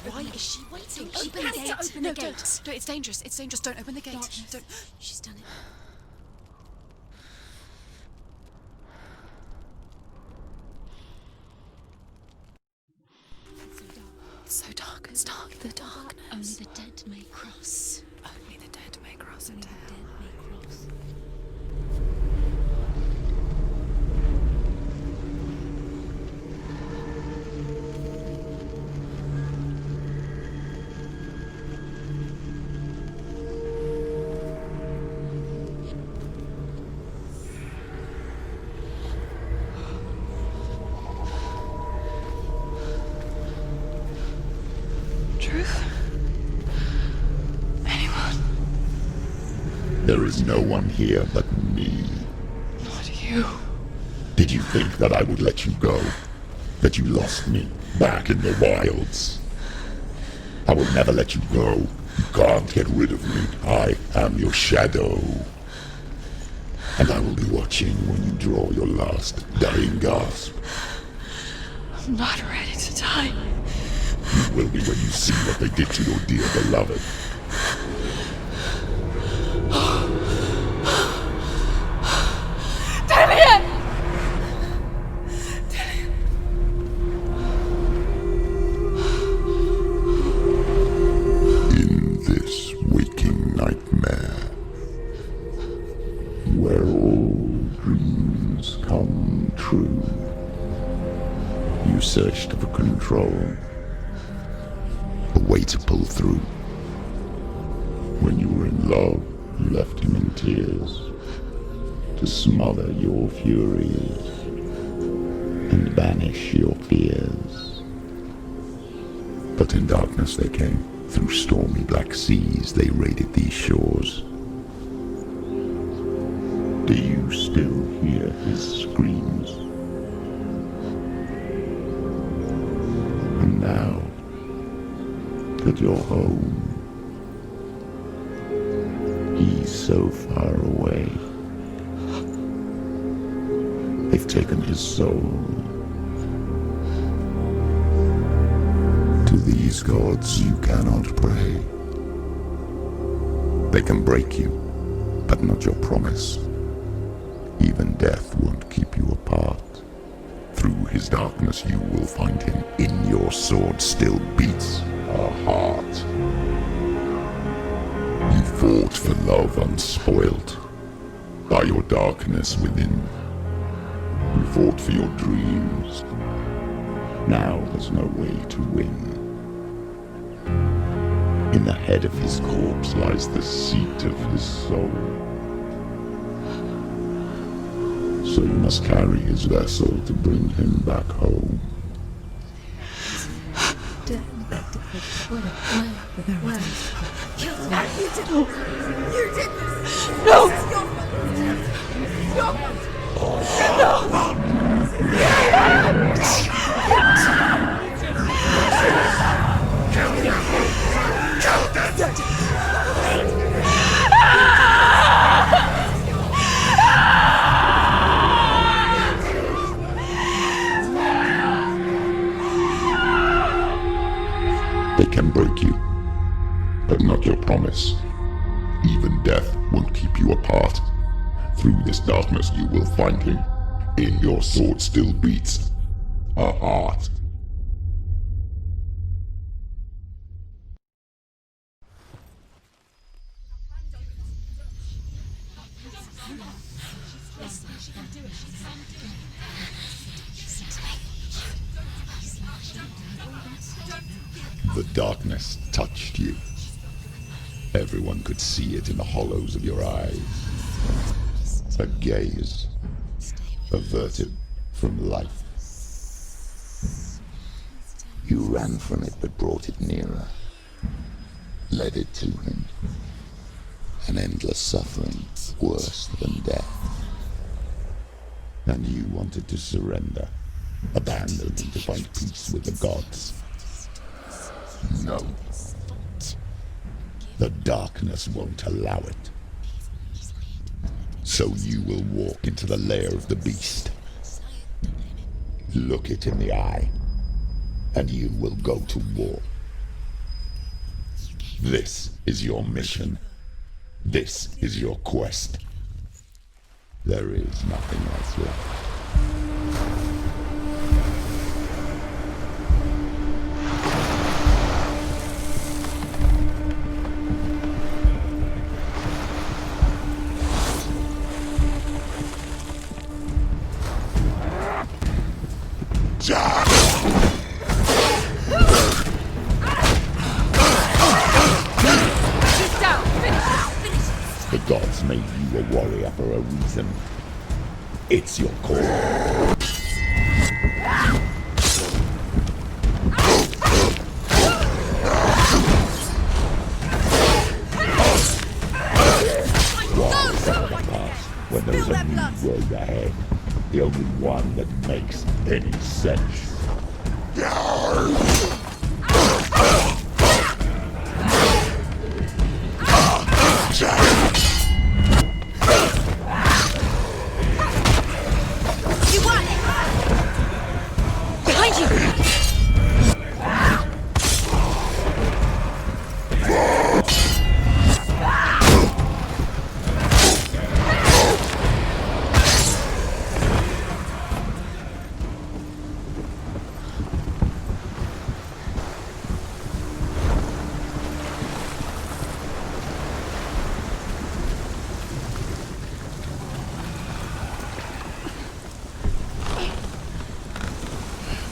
Why is she waiting? She Open the has gate. to open the gate. No, it's dangerous. It's dangerous. Don't open the gate. Darkness. Don't. She's done it. It's so dark. It's dark. The darkness. Only the dead may cross. Only the dead may cross Only into the hell. dead may cross. Truth? Anyone? There is no one here but me. Not you. Did you think that I would let you go? That you lost me back in the wilds? I will never let you go. You can't get rid of me. I am your shadow. And I will be watching when you draw your last dying gasp. I'm not ready to die. You will be when you see what they did to your dear beloved. Damien! In this waking nightmare, where all dreams come true, you searched for control, a way to pull through. When you were in love, you left him in tears, to smother your furies and banish your fears. But in darkness they came, through stormy black seas they raided these shores. Do you still hear his screams? And now that you're home, he's so far away. They've taken his soul. To these gods you cannot pray. They can break you, but not your promise. Even death won't keep you apart. Through his darkness you will find him. In your sword still beats a heart. You fought for love unspoilt by your darkness within. You fought for your dreams. Now there's no way to win. In the head of his corpse lies the seat of his soul. So you must carry his vessel to bring him back home. You did this! No! This is your fault! They can break you, but not your promise. Even death won't keep you apart. Through this darkness you will find him. In your sword still beats a heart. The darkness touched you. Everyone could see it in the hollows of your eyes. A gaze averted from life. You ran from it but brought it nearer, led it to him. An endless suffering worse than death. And you wanted to surrender, abandon and to find peace with the gods. No. The darkness won't allow it. So you will walk into the lair of the beast. Look it in the eye, and you will go to war. This is your mission. This is your quest. There is nothing else left. The gods made you a warrior for a reason. It's your call. When there's a new road ahead, the only one that makes any sense. You won! Behind you!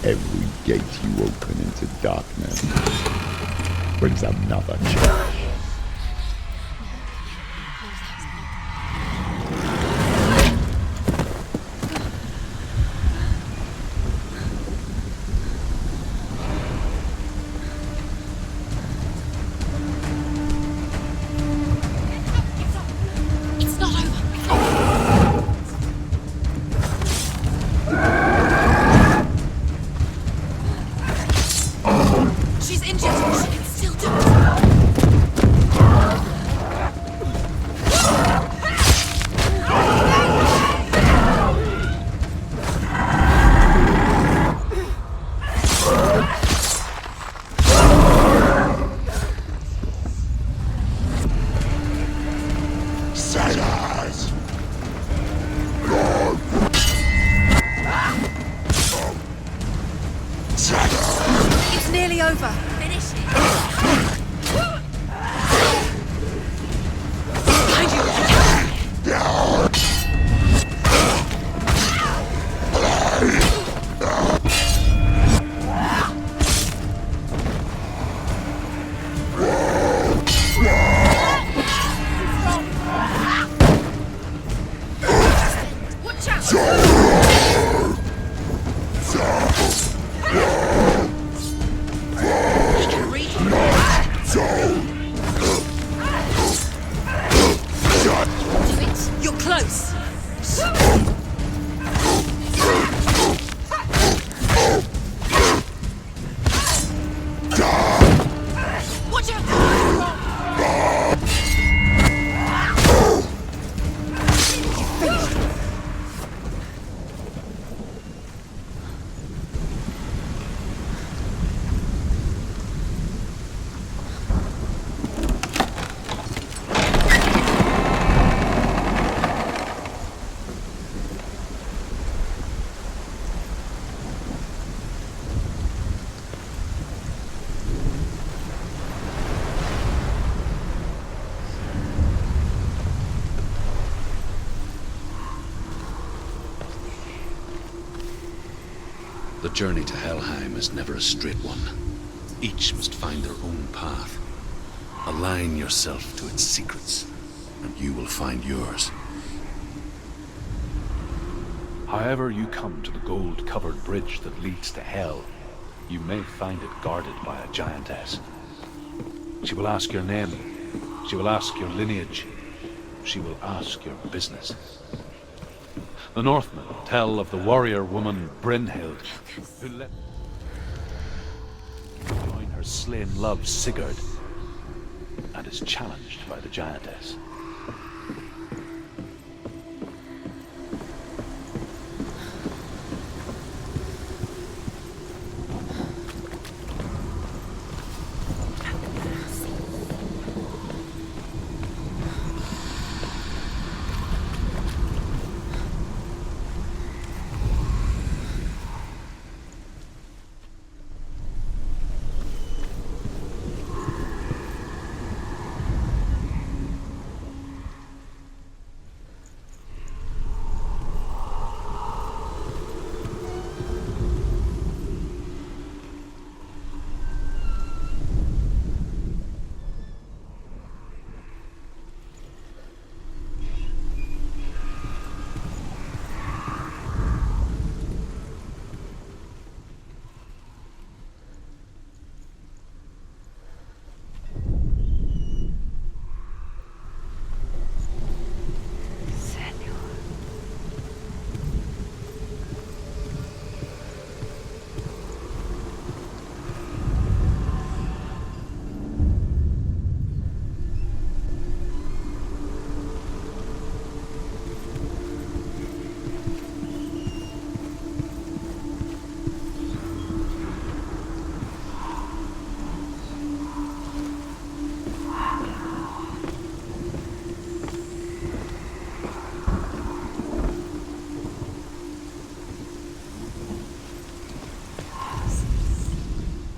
Every gate you open into darkness brings another change. It's not over. She's injured. She can still do it. Silence! It's nearly over. Finish it. Behind you. Watch out. I can read Do it. You're close. Watch out. The journey to Helheim is never a straight one. Each must find their own path. Align yourself to its secrets, and you will find yours. However you come to the gold-covered bridge that leads to Hell, you may find it guarded by a giantess. She will ask your name. She will ask your lineage. She will ask your business. The Northmen tell of the warrior woman Brynhild, who left to join her slain love Sigurd, and is challenged by the giantess.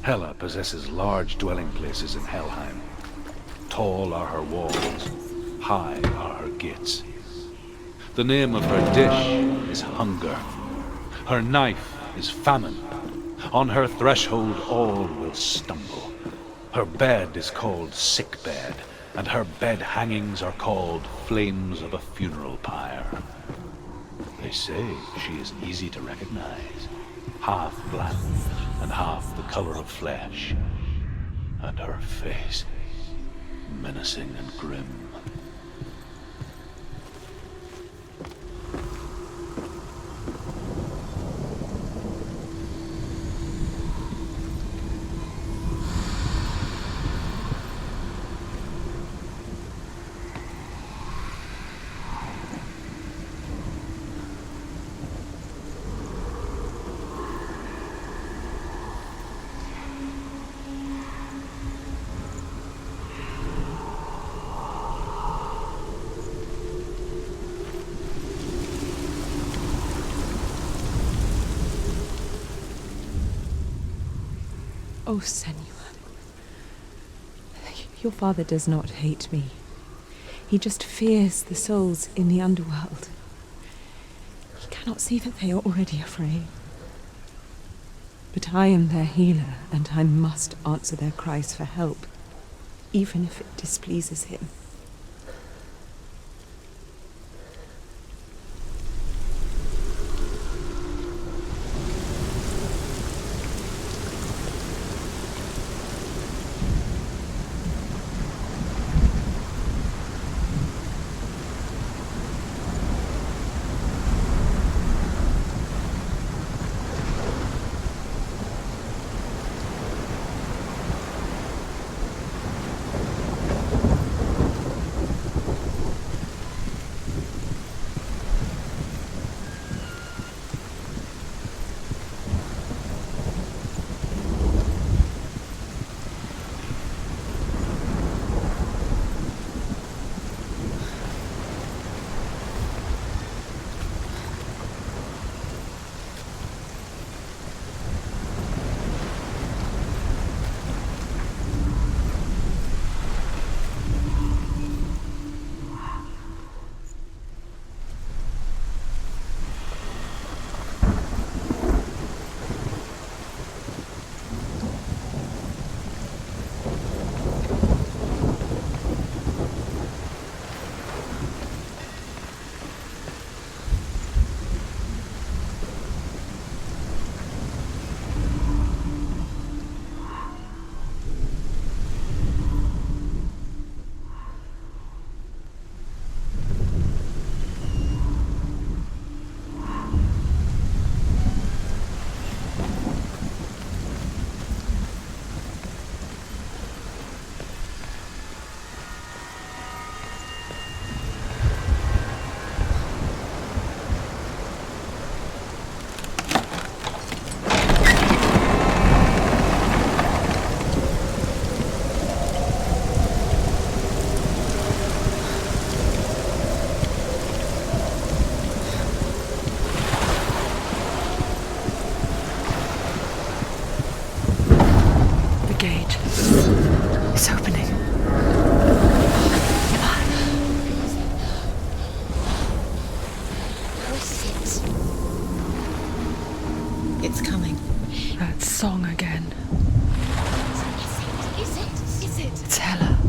Hela possesses large dwelling places in Helheim. Tall are her walls, high are her gates. The name of her dish is hunger. Her knife is famine. On her threshold all will stumble. Her bed is called sick bed, and her bed hangings are called flames of a funeral pyre. They say she is easy to recognize, half black and half the color of flesh, and her face menacing and grim. Oh, Senua. Your father does not hate me. He just fears the souls in the underworld. He cannot see that they are already afraid. But I am their healer, and I must answer their cries for help, even if it displeases him.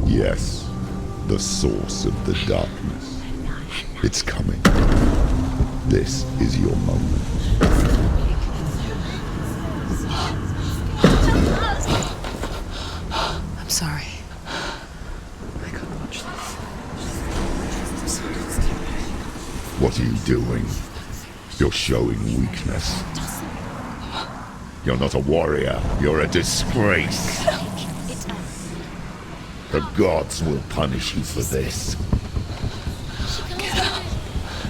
Yes, the source of the darkness. It's coming. This is your moment. I'm sorry. I can't watch this. What are you doing? You're showing weakness. You're not a warrior. You're a disgrace. The gods will punish you for this.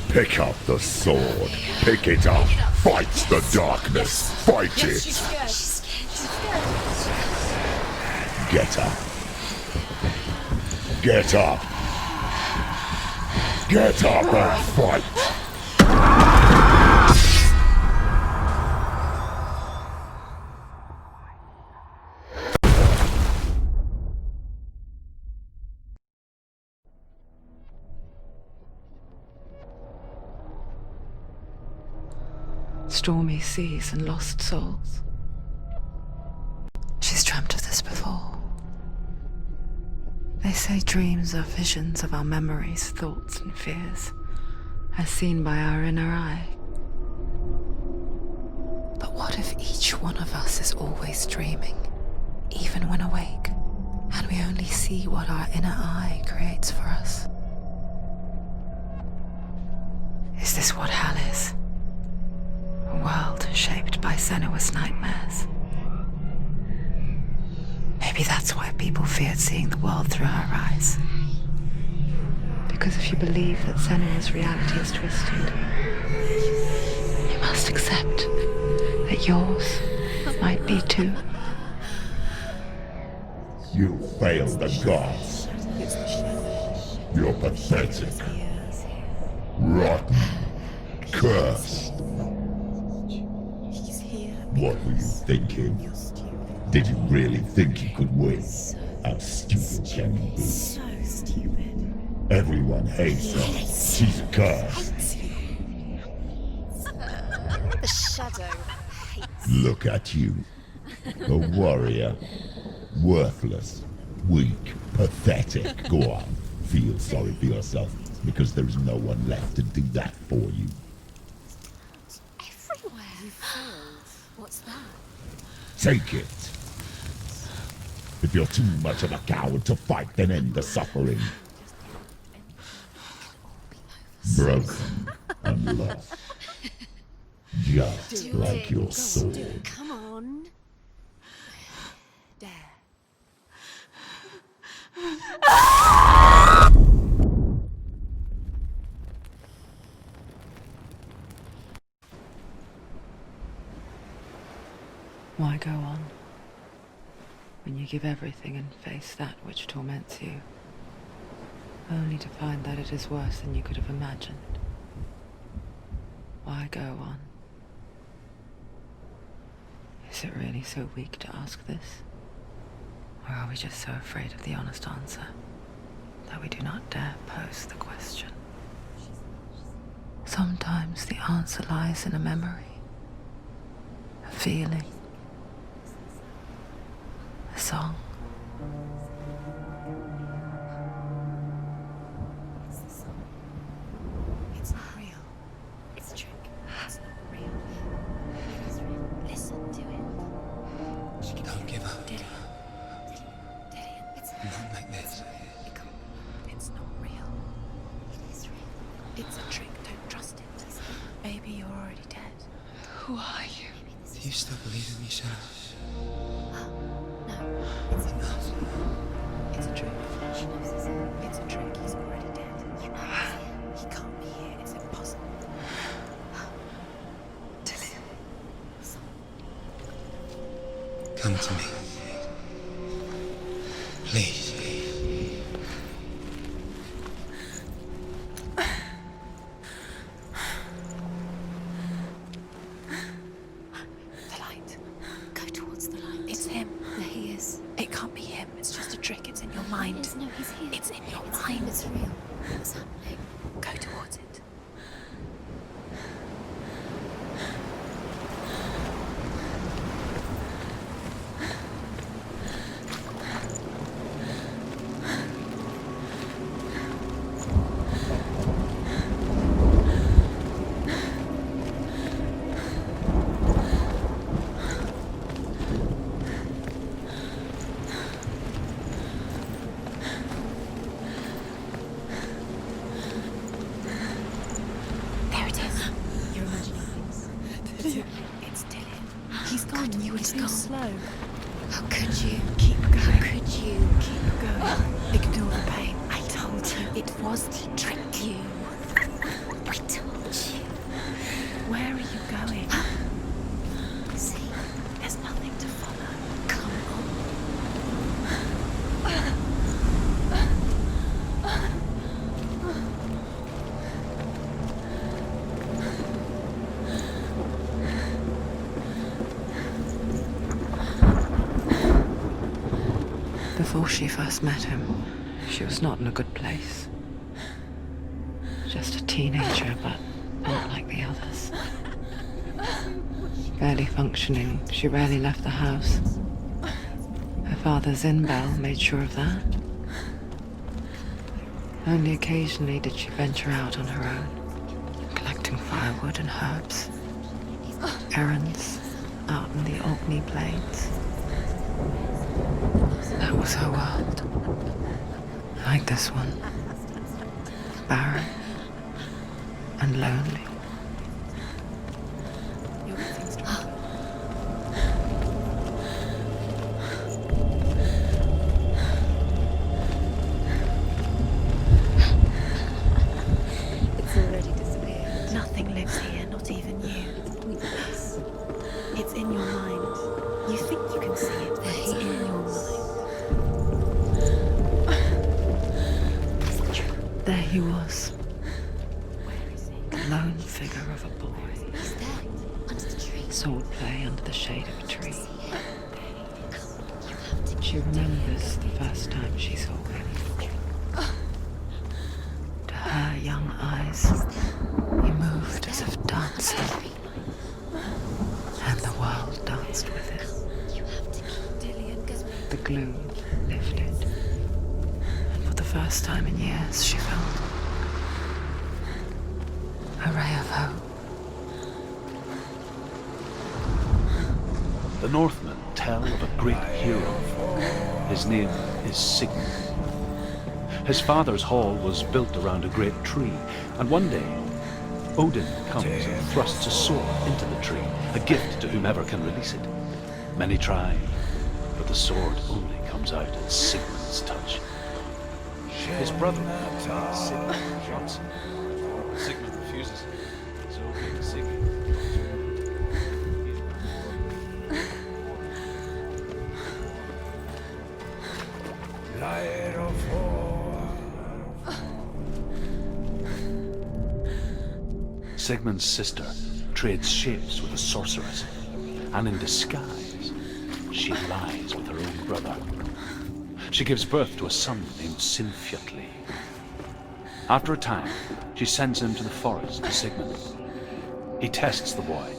Pick up the sword. Pick it up. Fight the darkness. Fight it. Get up. Get up. Get up and fight. stormy seas and lost souls. She's dreamt of this before. They say dreams are visions of our memories, thoughts, and fears, as seen by our inner eye. But what if each one of us is always dreaming, even when awake, and we only see what our inner eye creates for us? Is this what hell is? A world shaped by Senua's nightmares? Maybe that's why people feared seeing the world through her eyes. Because if you believe that Senua's reality is twisted, you must accept that yours might be too. You failed the gods. You're pathetic. Rotten. Cursed. What were you thinking? Did you really think you could win? How stupid can you be? So stupid. Everyone hates her. She's cursed. The shadow hates. Look at you. A warrior. Worthless. Weak. Pathetic. Go on. Feel sorry for yourself, because there is no one left to do that for you. Everywhere. You failed. What's that? Take it. If you're too much of a coward to fight, then end the suffering. Broken and lost. Just like your soul. Come on. Dare. Why go on when you give everything and face that which torments you, only to find that it is worse than you could have imagined? Why go on? Is it really so weak to ask this? Or are we just so afraid of the honest answer that we do not dare pose the question? Sometimes the answer lies in a memory, a feeling, a song. It's not real. It's a trick. It's not real. It is real. Listen to it. Don't give up. Dillian. It's Not like this. It's not real. It is real. It's a trick. Don't trust it. Maybe you're already dead. Who are you? Do you still believe in me, Shadow? No, it's not. It's a trick. She knows this. It's a trick. He's already dead. You know he's here. He can't be here. It's impossible. Dillian. Come to me. Please. The light. Go towards the light. It's him. There he is. It can't be him. It's just a trick. It's in your mind. No, he's here. It's in your mind. It's real. What's happening? Go towards it. There it is. You're imagining things. It's Dillian. He's gone. You were too slow. How could you? Keep going. How could you? Keep going. Ignore the pain. I told you. It was to trick you. I told you. Where are you going? See, There's nothing to follow. come on. Before she first met him, she was not in a good place. Just a teenager, but not like the others. Barely functioning, she rarely left the house. Her father's in-bell made sure of that. Only occasionally did she venture out on her own, collecting firewood and herbs, errands out in the Orkney plains. That was her world. Like this one. Barren and lonely. It's already disappeared. Nothing lives here, not even you. It's in your mind. You think you can see it, but it's in your mind. There he was. The lone figure of a boy. He's there, under the tree. Sword play under the shade of a tree. She remembers the first time she saw him. To her young eyes, he moved as if dancing, and the world danced with him. The gloom lifted, and for the first time in years, she felt a ray of hope. The Northmen tell of a great hero. His name is Sigmund. His father's hall was built around a great tree, and one day, Odin comes and thrusts a sword into the tree, a gift to whomever can release it. Many try, but the sword only comes out at Sigmund's touch. His brother, Sigmund, wants it. Sigmund refuses, so King Sigmund. Sigmund's sister trades shapes with a sorceress, and in disguise, she lies with her own brother. She gives birth to a son named Sinfjotli. After a time, she sends him to the forest to Sigmund. He tests the boy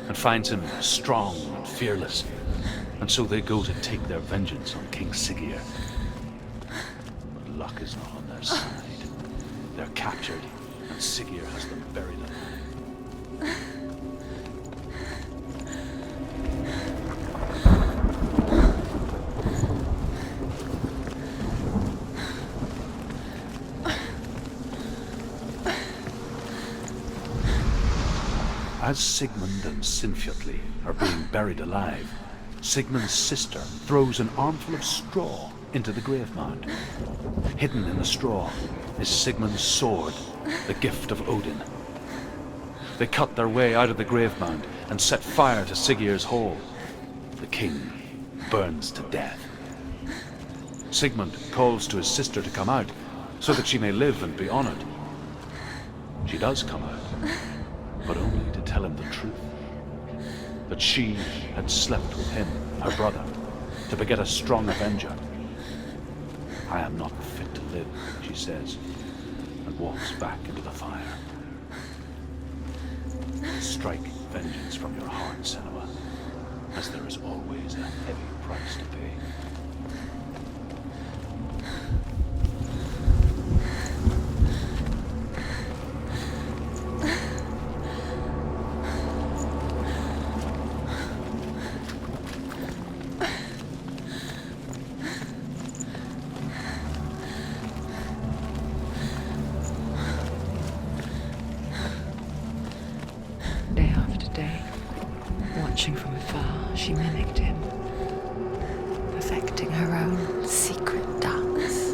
and finds him strong and fearless, and so they go to take their vengeance on King Siggeir. But luck is not on their side. They're captured, and Siggeir has them buried alive. As Sigmund and Sinfjotli are being buried alive, Sigmund's sister throws an armful of straw into the grave mound. Hidden in the straw is Sigmund's sword, the gift of Odin. They cut their way out of the grave mound and set fire to Siggeir's hall. The king burns to death. Sigmund calls to his sister to come out so that she may live and be honored. She does come out, but only to tell him the truth. That she had slept with him, her brother, to beget a strong avenger. I am not fit to live, she says, and walks back into the fire. Strike vengeance from your heart, Senua, as there is always a heavy price to pay. Day after day, watching from afar, she mimicked him, perfecting her own secret dance,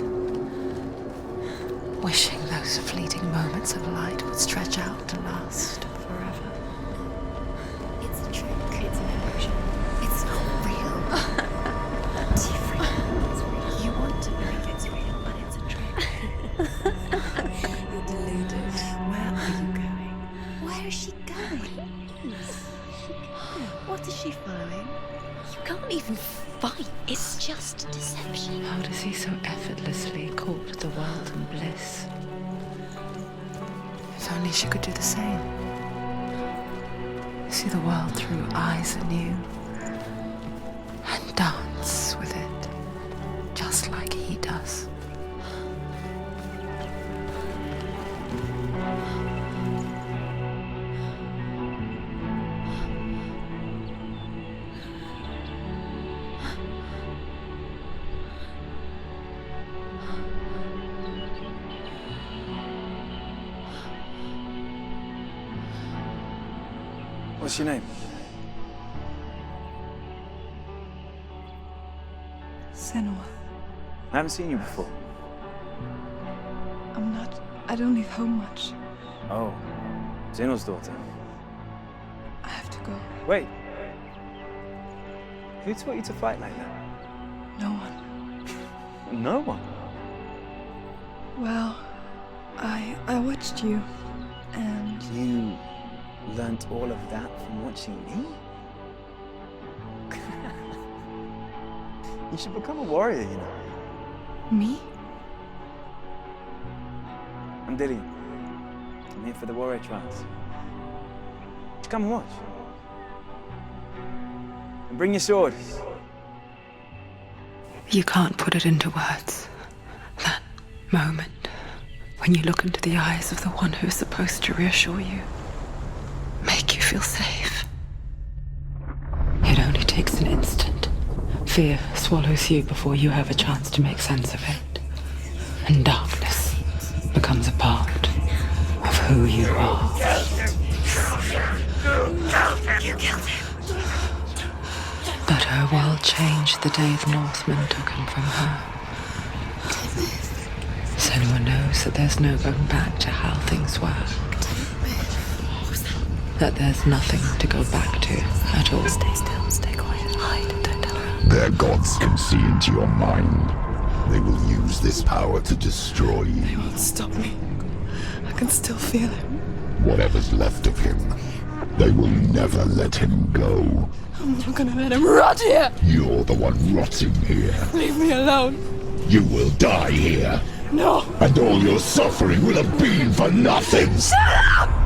wishing those fleeting moments of light would stretch out to last forever. It's a trick. It's an illusion. It's not real. You want to believe it's real, but it's a trick. You're deluded. Where are you going? Where is she going? What is she following? You can't even fight. It's just deception. How does he so effortlessly court the world and bliss? If only she could do the same. See the world through eyes anew and dance with it just like he does. What's your name? Senua. I haven't seen you before. I don't leave home much. Oh, Zeno's daughter. I have to go. Wait. Who taught you to fight like that? No one. No one? Well, I watched you, and You learnt all of that from watching me? You should become a warrior, you know. me? I'm Dilly. I'm here for the warrior trials. Just come and watch. And bring your sword. You can't put it into words. That moment when you look into the eyes of the one who's supposed to reassure you, make you feel safe. It only takes an instant. Fear swallows you before you have a chance to make sense of it. And darkness becomes a part of who you are. You killed him. But her world changed the day the Northmen took him from her. Senua knows that there's no going back to how things were. That there's nothing to go back to at all. Stay still, stay quiet, hide, don't tell her. Their gods can see into your mind. They will use this power to destroy They you. won't stop me. I can still feel him. Whatever's left of him, they will never let him go. I'm not gonna let him rot here. You're the one rotting here. Leave me alone. You will die here. No. And all your suffering will have been for nothing. Shut up!